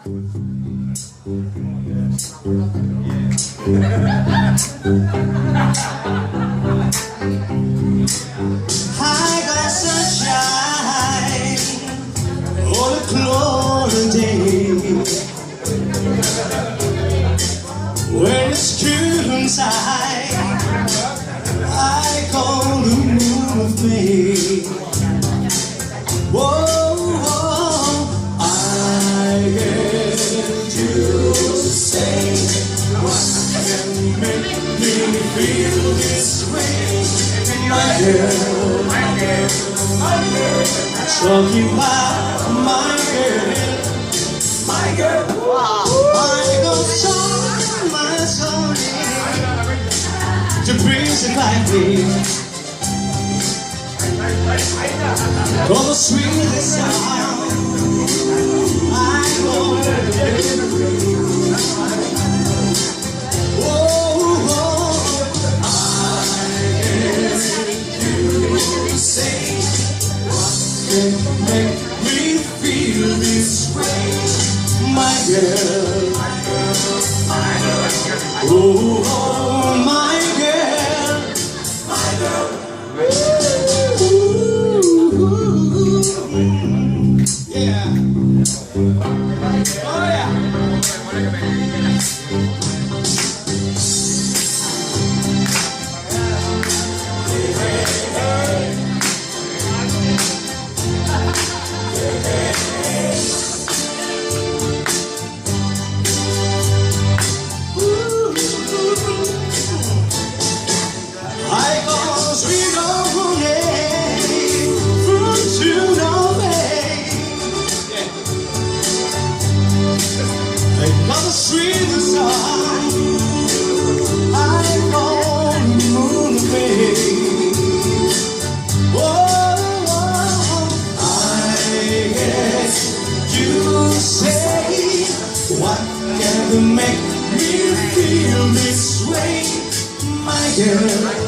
I got sunshine on a cloudy day. When it's cool inside, I call the moon of May. Whoa, whoa, I get you to say what can make me feel this way. My girl, talking about my girl, I go song my song to breeze like me. For the sweetest sound I know. Oh, oh, I get you to say what can make me feel this way, my girl. Oh, oh, my girl, my girl. Yeah. Oh yeah. I go sweet on from to Norway. I got the sweetest song I call the moon of May. Oh, I guess you say what can make me feel this way, my girl.